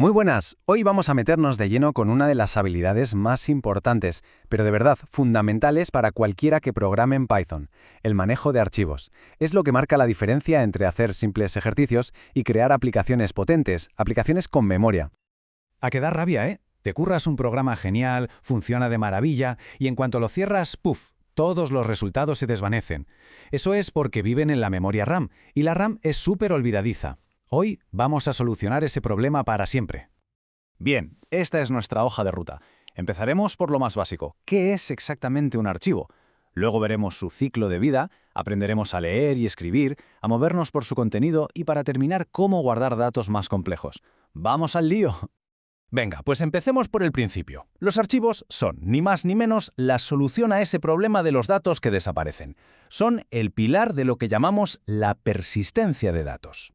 Muy buenas, hoy vamos a meternos de lleno con una de las habilidades más importantes, pero de verdad fundamentales para cualquiera que programe en Python, el manejo de archivos. Es lo que marca la diferencia entre hacer simples ejercicios y crear aplicaciones potentes, aplicaciones con memoria. A que da rabia, ¿eh? Te curras un programa genial, funciona de maravilla, y en cuanto lo cierras, ¡puf!, todos los resultados se desvanecen. Eso es porque viven en la memoria RAM, y la RAM es súper olvidadiza. Hoy vamos a solucionar ese problema para siempre. Bien, esta es nuestra hoja de ruta. Empezaremos por lo más básico. ¿Qué es exactamente un archivo? Luego veremos su ciclo de vida, aprenderemos a leer y escribir, a movernos por su contenido y para terminar cómo guardar datos más complejos. ¡Vamos al lío! Venga, pues empecemos por el principio. Los archivos son, ni más ni menos, la solución a ese problema de los datos que desaparecen. Son el pilar de lo que llamamos la persistencia de datos.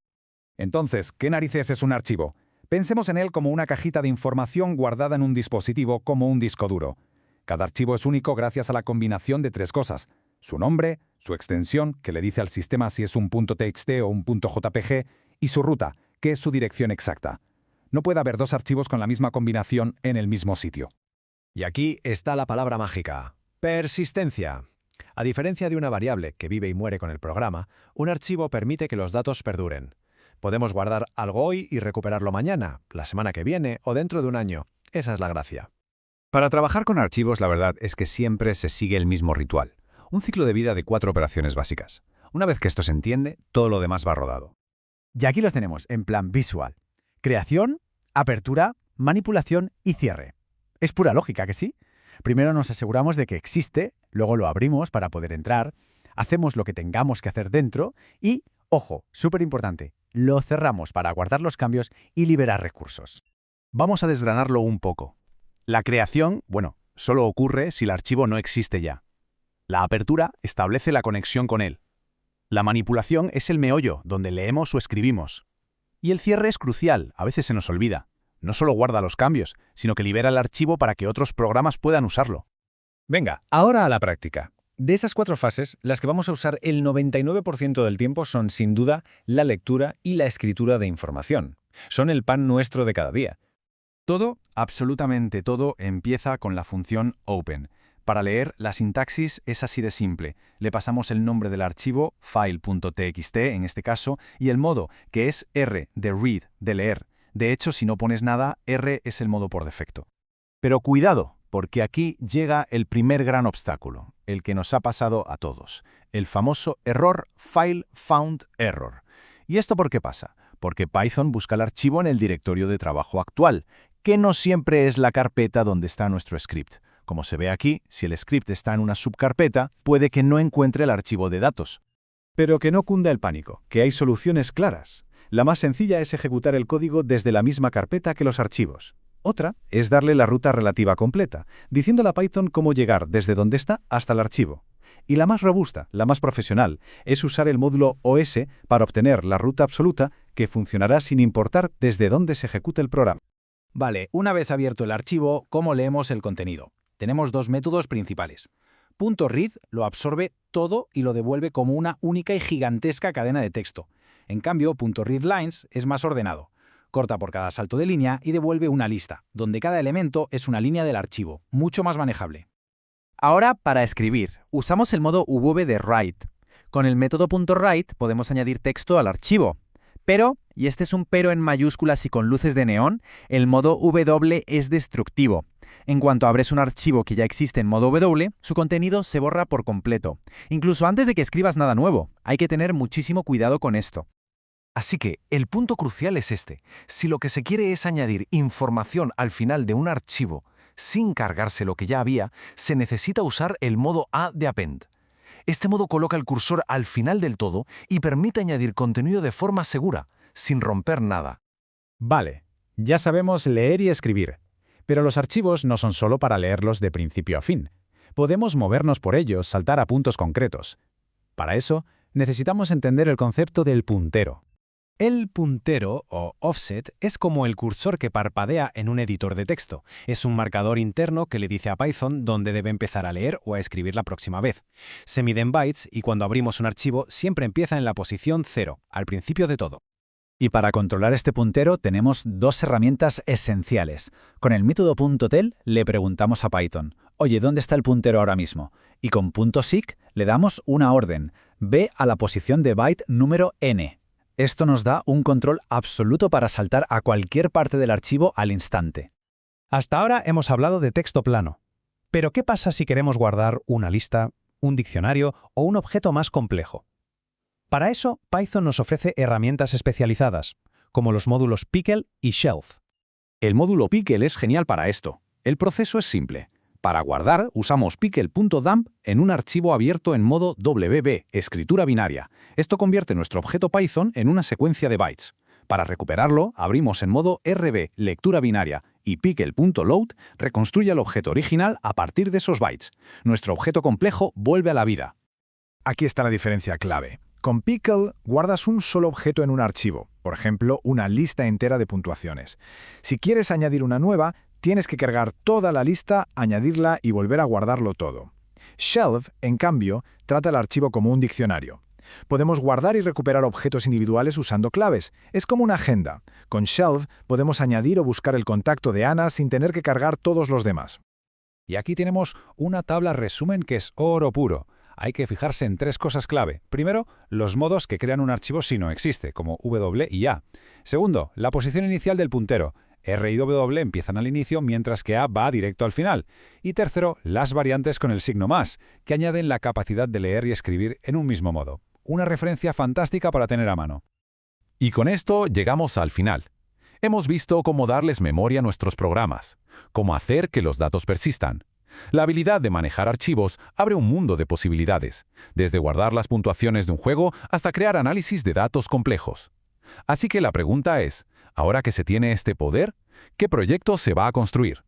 Entonces, ¿qué narices es un archivo? Pensemos en él como una cajita de información guardada en un dispositivo como un disco duro. Cada archivo es único gracias a la combinación de tres cosas: su nombre, su extensión, que le dice al sistema si es un .txt o un .jpg, y su ruta, que es su dirección exacta. No puede haber dos archivos con la misma combinación en el mismo sitio. Y aquí está la palabra mágica: persistencia. A diferencia de una variable que vive y muere con el programa, un archivo permite que los datos perduren. Podemos guardar algo hoy y recuperarlo mañana, la semana que viene o dentro de un año. Esa es la gracia. Para trabajar con archivos, la verdad es que siempre se sigue el mismo ritual. Un ciclo de vida de 4 operaciones básicas. Una vez que esto se entiende, todo lo demás va rodado. Y aquí los tenemos en plan visual: creación, apertura, manipulación y cierre. Es pura lógica, ¿que sí? Primero nos aseguramos de que existe, luego lo abrimos para poder entrar, hacemos lo que tengamos que hacer dentro y, ojo, súper importante, lo cerramos para guardar los cambios y liberar recursos. Vamos a desgranarlo un poco. La creación, solo ocurre si el archivo no existe ya. La apertura establece la conexión con él. La manipulación es el meollo, donde leemos o escribimos. Y el cierre es crucial, a veces se nos olvida. No solo guarda los cambios, sino que libera el archivo para que otros programas puedan usarlo. Venga, ahora a la práctica. De esas 4 fases, las que vamos a usar el 99% del tiempo son, sin duda, la lectura y la escritura de información. Son el pan nuestro de cada día. Todo, absolutamente todo, empieza con la función open. Para leer, la sintaxis es así de simple. Le pasamos el nombre del archivo, file.txt en este caso, y el modo, que es R, de read, de leer. De hecho, si no pones nada, R es el modo por defecto. Pero cuidado, porque aquí llega el primer gran obstáculo, el que nos ha pasado a todos, el famoso error file found error. ¿Y esto por qué pasa? Porque Python busca el archivo en el directorio de trabajo actual, que no siempre es la carpeta donde está nuestro script. Como se ve aquí, si el script está en una subcarpeta, puede que no encuentre el archivo de datos. Pero que no cunda el pánico, que hay soluciones claras. La más sencilla es ejecutar el código desde la misma carpeta que los archivos. Otra es darle la ruta relativa completa, diciéndole a Python cómo llegar desde donde está hasta el archivo. Y la más robusta, la más profesional, es usar el módulo OS para obtener la ruta absoluta que funcionará sin importar desde dónde se ejecute el programa. Vale, una vez abierto el archivo, ¿cómo leemos el contenido? Tenemos dos métodos principales. .read lo absorbe todo y lo devuelve como una única y gigantesca cadena de texto. En cambio, .readlines es más ordenado. Corta por cada salto de línea y devuelve una lista, donde cada elemento es una línea del archivo, mucho más manejable. Ahora, para escribir, usamos el modo V de write. Con el método .write podemos añadir texto al archivo. Pero, y este es un pero en mayúsculas y con luces de neón, el modo W es destructivo. En cuanto abres un archivo que ya existe en modo W, su contenido se borra por completo. Incluso antes de que escribas nada nuevo. Hay que tener muchísimo cuidado con esto. Así que el punto crucial es este: si lo que se quiere es añadir información al final de un archivo sin cargarse lo que ya había, se necesita usar el modo A de append. Este modo coloca el cursor al final del todo y permite añadir contenido de forma segura, sin romper nada. Vale, ya sabemos leer y escribir. Pero los archivos no son solo para leerlos de principio a fin. Podemos movernos por ellos, saltar a puntos concretos. Para eso, necesitamos entender el concepto del puntero. El puntero, o offset, es como el cursor que parpadea en un editor de texto. Es un marcador interno que le dice a Python dónde debe empezar a leer o a escribir la próxima vez. Se mide en bytes y cuando abrimos un archivo siempre empieza en la posición 0, al principio de todo. Y para controlar este puntero tenemos dos herramientas esenciales. Con el método .tel le preguntamos a Python, oye, ¿dónde está el puntero ahora mismo? Y con .seek le damos una orden, ve a la posición de byte número n. Esto nos da un control absoluto para saltar a cualquier parte del archivo al instante. Hasta ahora hemos hablado de texto plano. Pero ¿qué pasa si queremos guardar una lista, un diccionario o un objeto más complejo? Para eso, Python nos ofrece herramientas especializadas, como los módulos Pickle y Shelf. El módulo Pickle es genial para esto. El proceso es simple. Para guardar, usamos pickle.dump en un archivo abierto en modo WB, escritura binaria. Esto convierte nuestro objeto Python en una secuencia de bytes. Para recuperarlo, abrimos en modo RB, lectura binaria, y pickle.load reconstruye el objeto original a partir de esos bytes. Nuestro objeto complejo vuelve a la vida. Aquí está la diferencia clave. Con Pickle guardas un solo objeto en un archivo, por ejemplo, una lista entera de puntuaciones. Si quieres añadir una nueva, tienes que cargar toda la lista, añadirla y volver a guardarlo todo. Shelf, en cambio, trata el archivo como un diccionario. Podemos guardar y recuperar objetos individuales usando claves. Es como una agenda. Con Shelf podemos añadir o buscar el contacto de Ana sin tener que cargar todos los demás. Y aquí tenemos una tabla resumen que es oro puro. Hay que fijarse en tres cosas clave. Primero, los modos que crean un archivo si no existe, como W y A. Segundo, la posición inicial del puntero. R y W empiezan al inicio, mientras que A va directo al final. Y tercero, las variantes con el signo más, que añaden la capacidad de leer y escribir en un mismo modo. Una referencia fantástica para tener a mano. Y con esto llegamos al final. Hemos visto cómo darles memoria a nuestros programas, cómo hacer que los datos persistan. La habilidad de manejar archivos abre un mundo de posibilidades, desde guardar las puntuaciones de un juego hasta crear análisis de datos complejos. Así que la pregunta es, ahora que se tiene este poder, ¿qué proyecto se va a construir?